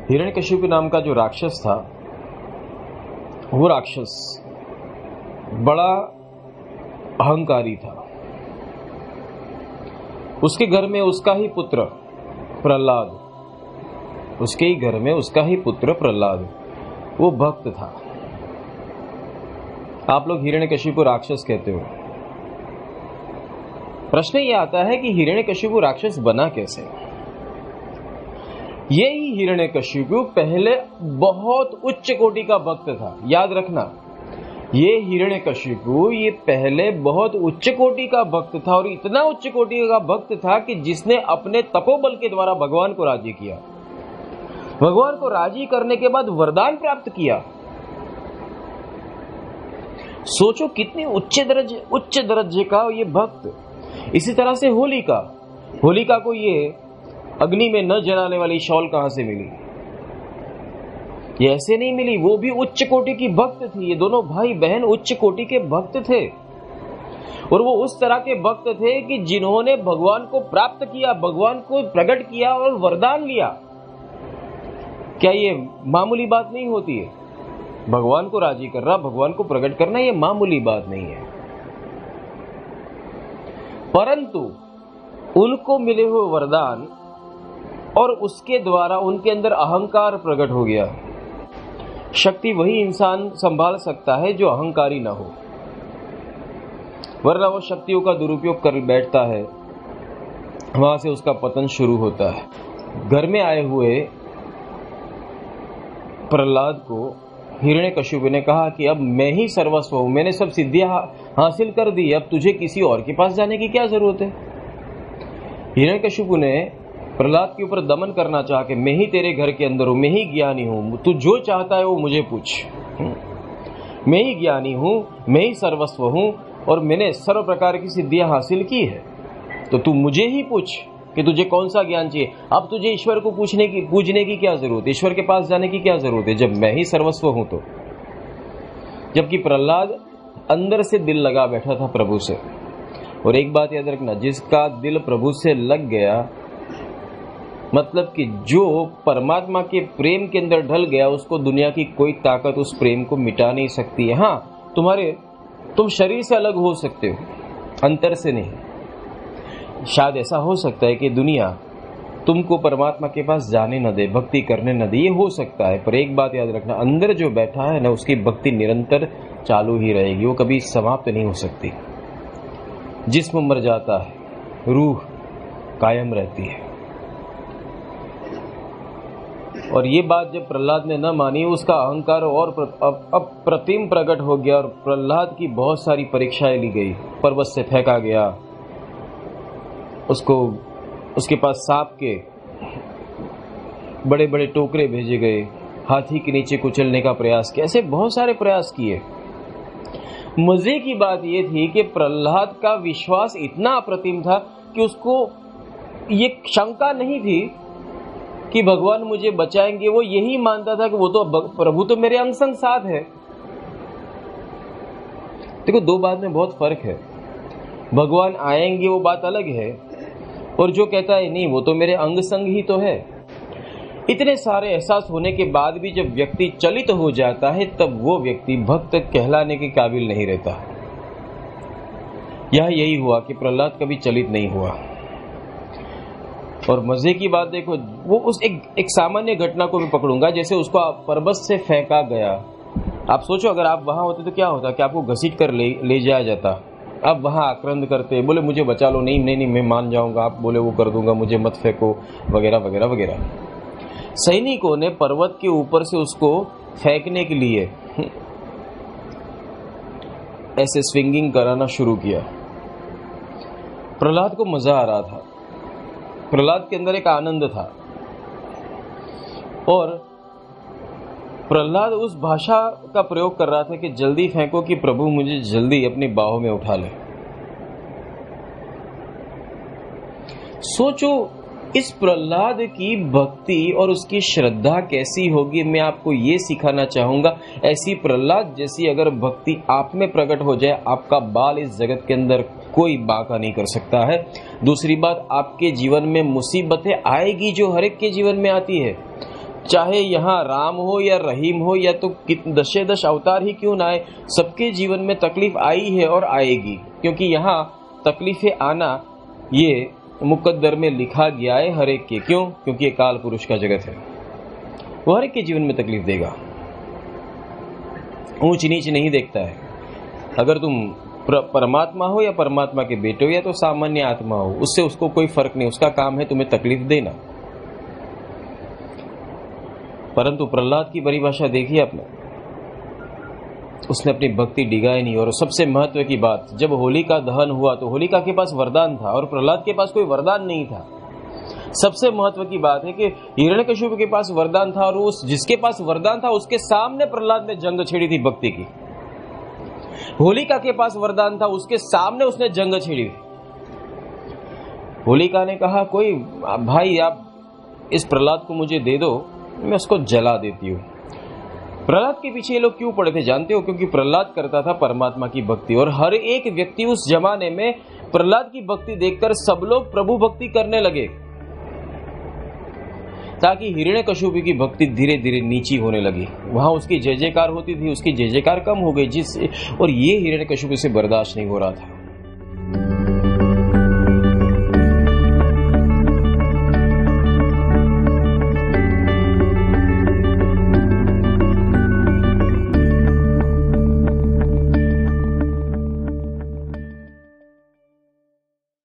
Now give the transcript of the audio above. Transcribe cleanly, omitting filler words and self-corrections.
हिरण्यकशिपु नाम का जो राक्षस था, वो राक्षस बड़ा अहंकारी था। उसके घर में उसका ही पुत्र प्रहलाद, उसके ही घर में उसका ही पुत्र प्रहलाद, वो भक्त था। आप लोग हिरण्यकशिपु राक्षस कहते हो। प्रश्न ये आता है कि हिरण्यकशिपु राक्षस बना कैसे? यही हिरण्यकशिपु पहले बहुत उच्च कोटि का भक्त था। याद रखना, ये हिरण्यकशिपु ये पहले बहुत उच्च कोटि का भक्त था, और इतना उच्च कोटि का भक्त था कि जिसने अपने तपोबल के द्वारा भगवान को राजी किया। भगवान को राजी करने के बाद वरदान प्राप्त किया। सोचो कितनी उच्च दर्जे का ये भक्त। इसी तरह से होलिका को ये अग्नि में न जलाने वाली शॉल कहां से मिली? ये ऐसे नहीं मिली, वो भी उच्च कोटि की भक्त थी। ये दोनों भाई बहन उच्च कोटि के भक्त थे, और वो उस तरह के भक्त थे कि जिन्होंने भगवान को प्राप्त किया, भगवान को प्रकट किया और वरदान लिया। क्या ये मामूली बात नहीं होती है? भगवान को राजी करना, भगवान को प्रकट करना, ये मामूली बात नहीं है। परंतु उनको मिले हुए वरदान और उसके द्वारा उनके अंदर अहंकार प्रकट हो गया। शक्ति वही इंसान संभाल सकता है जो अहंकारी ना हो, वरना वो शक्तियों का दुरुपयोग कर बैठता है, वहां से उसका पतन शुरू होता है। घर में आए हुए प्रहलाद को हिरण्यकशिपु ने कहा कि अब मैं ही सर्वस्व हूं, मैंने सब सिद्धियां हासिल कर दी, अब तुझे किसी और के पास जाने की क्या जरूरत है? हिरण्यकशिपु ने प्रहलाद के ऊपर दमन करना चाह के, मैं ही तेरे घर के अंदर हूं, मैं ही ज्ञानी हूं, तू जो चाहता है वो मुझे पूछ, मैं ही ज्ञानी हूं, मैं ही सर्वस्व हूं, और मैंने सर्व प्रकार की सिद्धियां हासिल की है, तो तू मुझे ही पूछ कि तुझे कौन सा ज्ञान चाहिए। अब तुझे ईश्वर को पूजने की क्या जरूरत है? ईश्वर के पास जाने की क्या जरूरत है जब मैं ही सर्वस्व हूं तो? जबकि प्रहलाद अंदर से दिल लगा बैठा था प्रभु से। और एक बात याद रखना, जिसका दिल प्रभु से लग गया, मतलब कि जो परमात्मा के प्रेम के अंदर ढल गया, उसको दुनिया की कोई ताकत उस प्रेम को मिटा नहीं सकती है। हाँ, तुम शरीर से अलग हो सकते हो, अंतर से नहीं। शायद ऐसा हो सकता है कि दुनिया तुमको परमात्मा के पास जाने न दे, भक्ति करने न दे, ये हो सकता है। पर एक बात याद रखना, अंदर जो बैठा है ना, उसकी भक्ति निरंतर चालू ही रहेगी, वो कभी समाप्त नहीं हो सकती। जिस्म मर जाता है, रूह कायम रहती है। और ये बात जब प्रहलाद ने न मानी, उसका अहंकार और अप्रतिम प्रकट हो गया, और प्रहलाद की बहुत सारी परीक्षाएं ली गई। पर्वत से फेंका गया, उसके पास सांप के बड़े बड़े टोकरे भेजे गए, हाथी के नीचे कुचलने का प्रयास किया, ऐसे बहुत सारे प्रयास किए। मजे की बात यह थी कि प्रहलाद का विश्वास इतना अप्रतिम था कि उसको ये शंका नहीं थी कि भगवान मुझे बचाएंगे। वो यही मानता था कि वो तो प्रभु तो मेरे अंग संग साथ है। देखो, दो बात में बहुत फर्क है। भगवान आएंगे वो बात अलग है, और जो कहता है नहीं वो तो मेरे अंग संग ही तो है। इतने सारे एहसास होने के बाद भी जब व्यक्ति चलित हो जाता है, तब वो व्यक्ति भक्त कहलाने के काबिल नहीं रहता। यही हुआ कि प्रहलाद कभी चलित नहीं हुआ। और मजे की बात देखो, वो उस एक सामान्य घटना को मैं पकड़ूंगा, जैसे उसको पर्वत से फेंका गया। आप सोचो अगर आप वहां होते तो क्या होता, कि आपको घसीट कर ले जाया जाता। अब वहां आक्रंद करते, बोले मुझे बचा लो, नहीं मैं मान जाऊंगा, आप बोले वो कर दूंगा, मुझे मत फेंको, वगैरह वगैरह वगैरह। सैनिकों ने पर्वत के ऊपर से उसको फेंकने के लिए ऐसे स्विंगिंग कराना शुरू किया। प्रहलाद को मजा आ रहा था, प्रहलाद के अंदर एक आनंद था, और प्रहलाद उस भाषा का प्रयोग कर रहा था कि जल्दी फेंको कि प्रभु मुझे जल्दी अपनी बाहों में उठा ले। सोचो इस प्रहलाद की भक्ति और उसकी श्रद्धा कैसी होगी। मैं आपको ये सिखाना चाहूंगा, ऐसी प्रहलाद जैसी अगर भक्ति आप में प्रकट हो जाए, आपका बाल इस जगत के अंदर कोई बाका नहीं कर सकता है। दूसरी बात, आपके जीवन में मुसीबतें आएगी जो हर एक के जीवन में आती है, चाहे यहाँ राम हो या रहीम हो या तो दशे दश अवतार ही क्यों ना आए, सबके जीवन में तकलीफ आई है और आएगी, क्योंकि यहाँ तकलीफें आना ये मुकद्दर में लिखा गया है हर एक के। क्यों? क्योंकि ये काल पुरुष का जगत है, वो हर एक के जीवन में तकलीफ देगा, ऊंच नीच नहीं देखता है। अगर तुम परमात्मा हो या परमात्मा के बेटे हो या तो सामान्य आत्मा हो, उससे उसको कोई फर्क नहीं, उसका काम है तुम्हें तकलीफ देना। परंतु प्रहलाद की परिभाषा देखी आपने, उसने अपनी भक्ति डिगाई नहीं। और सबसे महत्व की बात, जब होलिका दहन हुआ तो होलिका के पास वरदान था और प्रहलाद के पास कोई वरदान नहीं था। सबसे महत्व की बात है कि हिरण्यकशिपु के पास वरदान था और उस जिसके पास वरदान था उसके सामने प्रहलाद ने जंग छेड़ी थी भक्ति की। होलिका के पास वरदान था, उसके सामने उसने जंग छेड़ी। होलिका ने कहा, कोई भाई आप इस प्रहलाद को मुझे दे दो, मैं उसको जला देती हूँ। प्रहलाद के पीछे ये लोग क्यों पड़े थे जानते हो? क्योंकि प्रहलाद करता था परमात्मा की भक्ति और हर एक व्यक्ति उस जमाने में प्रहलाद की भक्ति देखकर सब लोग प्रभु भक्ति करने लगे, ताकि हिरण्यकशिपु की भक्ति धीरे धीरे नीची होने लगी। वहां उसकी जय जयकार होती थी, उसकी जय जयकार कम हो गई, और ये हिरण्यकशिपु से बर्दाश्त नहीं हो रहा था।